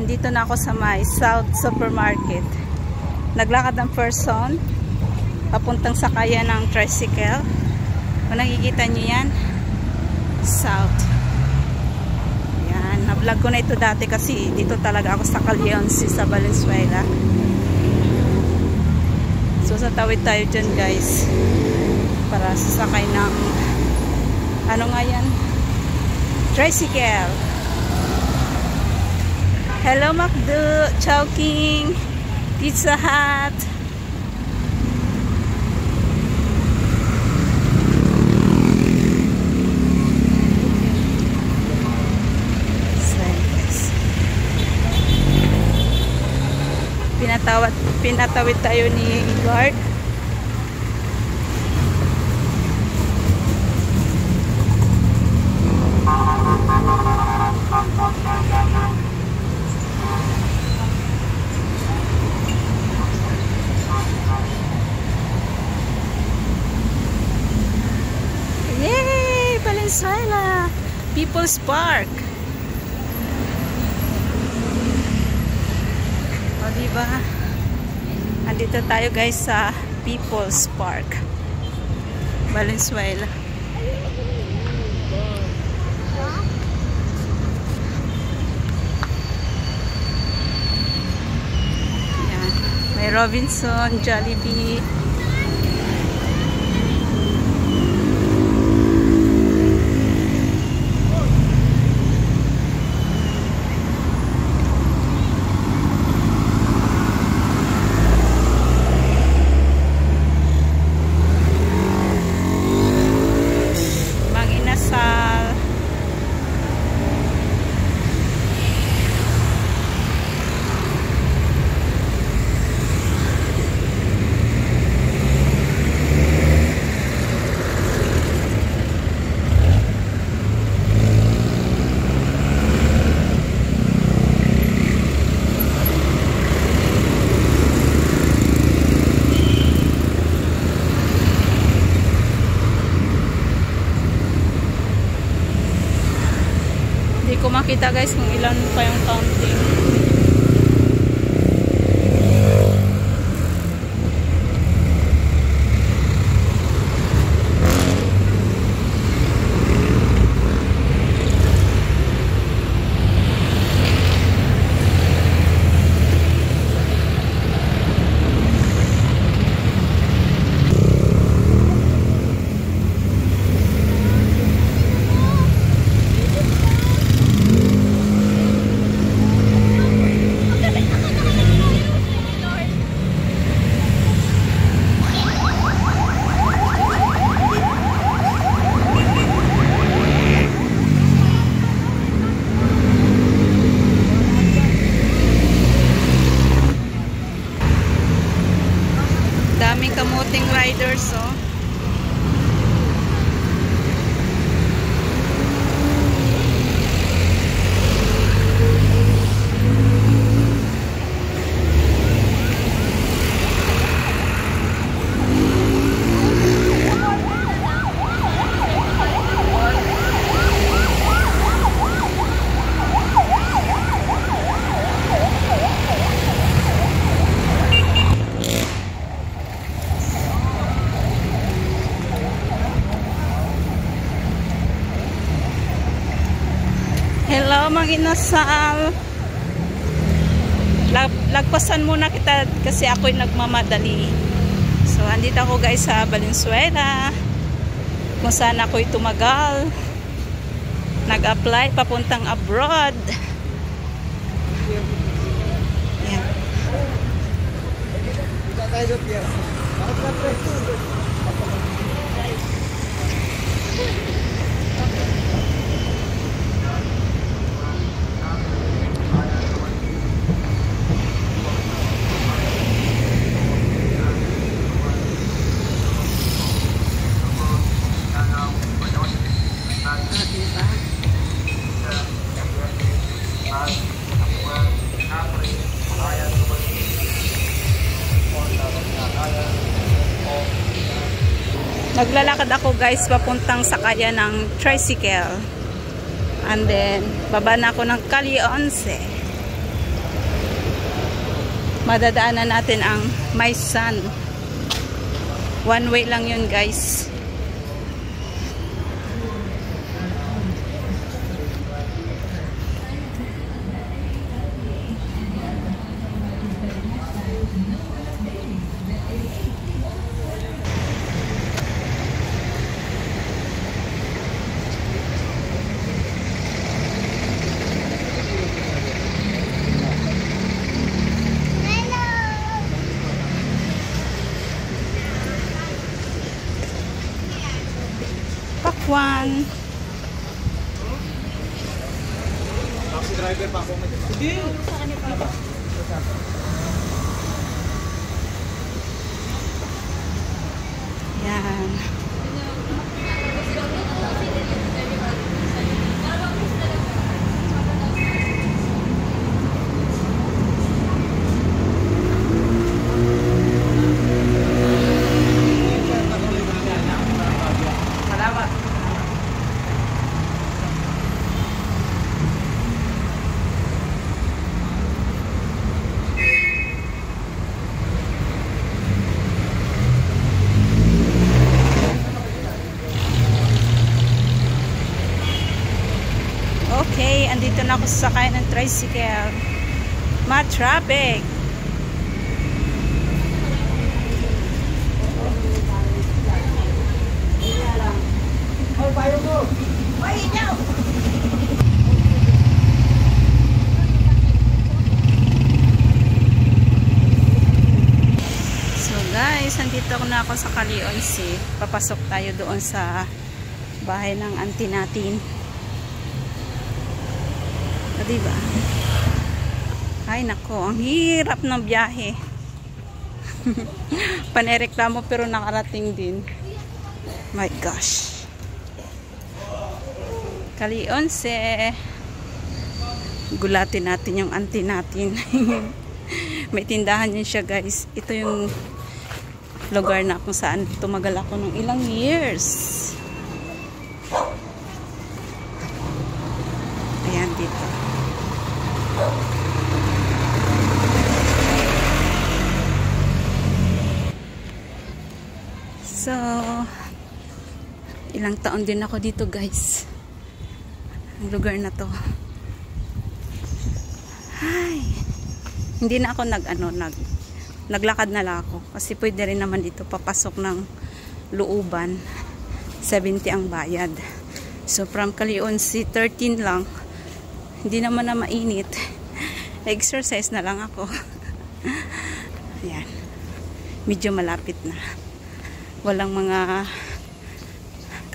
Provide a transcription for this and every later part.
andito na ako sa may South Supermarket. Naglakad ng person papuntang sakayan ng tricycle. Kung nakikita nyo yan, South. Yan, na-vlog ko na ito dati kasi dito talaga ako sa Calionsi sa Valenzuela. So tatawid tayo dyan guys para sasakay ng ano nga yan, tricycle. Hello Macdo, Chowking, Pizza Hut. Pinatawid tayo ni Edward. Yay! Valenzuela! People's Park! O diba? Andito tayo guys sa People's Park, Valenzuela. Yan. May Robinson, Jollibee. Hindi ko makita guys kung ilan pa yung counting. Daming kamuting riders, oh. Hello mga inasal. Lagpasan muna kita kasi ako'y nagmamadali. So andito ako guys sa Valenzuela, kung saan ako'y tumagal. Nag-apply papuntang abroad. Yan. Naglalakad ako guys papuntang sakayan ng tricycle. And then baba na ako ng Calionsi. madadaanan natin ang Maysan. One way lang yun, guys. Pakwan. Taxi driver pa ako. Hindi. Yan. Okay, andito na ako sa sakay ng tricycle. Ma-traffic. So guys, andito na ako sa Calionsi. Papasok tayo doon sa bahay ng auntie natin. Diba? Ay nako, ang hirap ng biyahe. Panereklamo pero nakarating din. My gosh. Calionse. Gulatin natin yung auntie natin. May tindahan yun siya, guys. Ito yung lugar na kung saan tumagal ako ng ilang years. Ayan dito. So, ilang taon din ako dito, guys. Ang lugar na to. Ay, hindi na ako naglakad na lang ako. Kasi pwede rin naman dito papasok ng looban. 70 ang bayad. So, from Calionsi, 13 lang. Hindi naman na mainit. Exercise na lang ako. Ayan. Medyo malapit na. Walang mga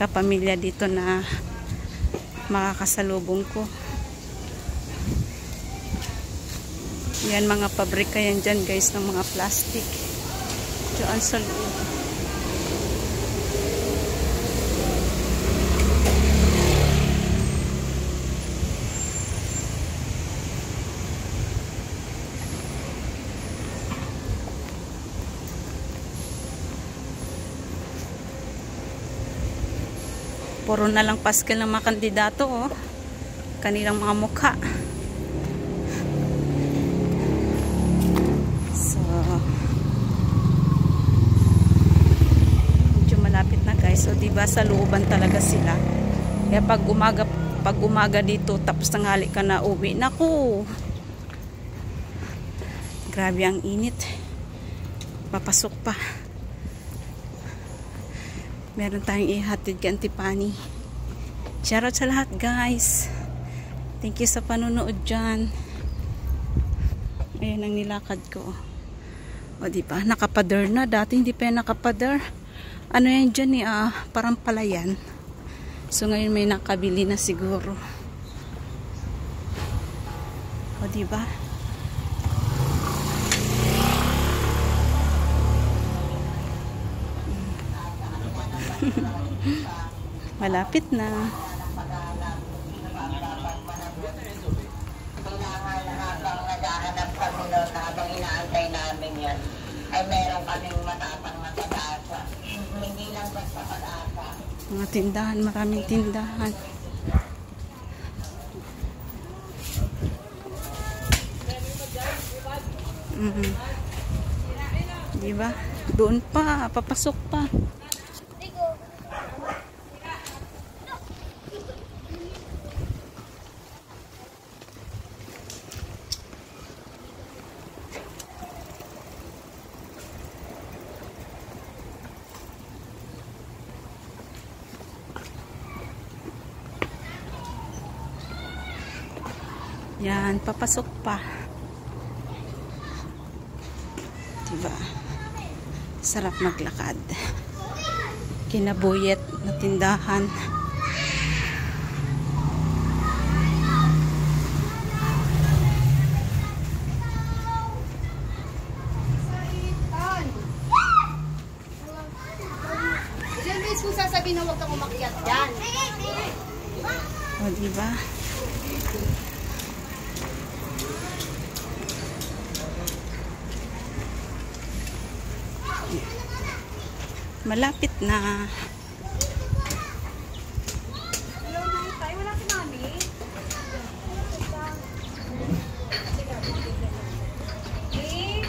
kapamilya dito na makakasalubong ko. Yan, mga pabrika yan dyan, guys, ng mga plastic. Diyan sa loob. Puro na lang paskel ng mga kandidato, oh. Kanilang mga mukha. So, medyo malapit na, guys. So, diba sa looban talaga sila. Kaya pag umaga dito, tapos tanghali ka na uwi. Naku! Grabe ang init. Papasok pa. Meron tayong ihatid kay Auntie Pani. Shoutout sa lahat, guys. Thank you sa panunood dyan. Ayan ang nilakad ko. O diba, nakapader na. Dati hindi pa yan nakapader. Ano yan dyan parang palayan. So ngayon may nakabili na siguro. O diba? Malapit na. Naghahanap kami noon habang inaantay namin yan ay meron kaming matapang na pag-asa. Hindi lang basta pag-asa. Mga tindahan, maraming tindahan. Diba? Doon pa, papasok pa. Yan, papasok pa. Diba? Sarap maglakad. Kinabuyet na tindahan. Diyan may kung sasabihin na huwag kang umakyat dyan. O, diba? Malapit na. Hello, Nay. Wala si Mami? Me?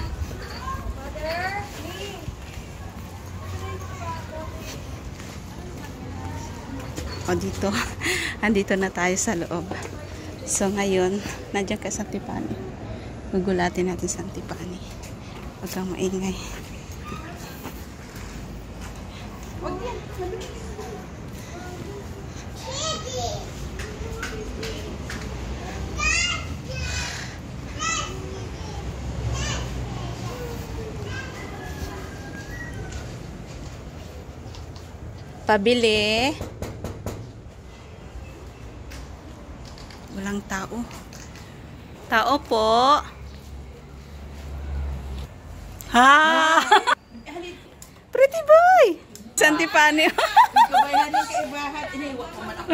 Mother? Me? O, dito. Andito na tayo sa loob. So, ngayon, nandiyan ka sa Antipani. Gugulatin natin sa Antipani. Huwag kang maingay. Pabili. Walang tao. Tao po. Ha! Pretty boy! Sa Antipani. Kabayan ng kaibahan, iniwak ko man ako.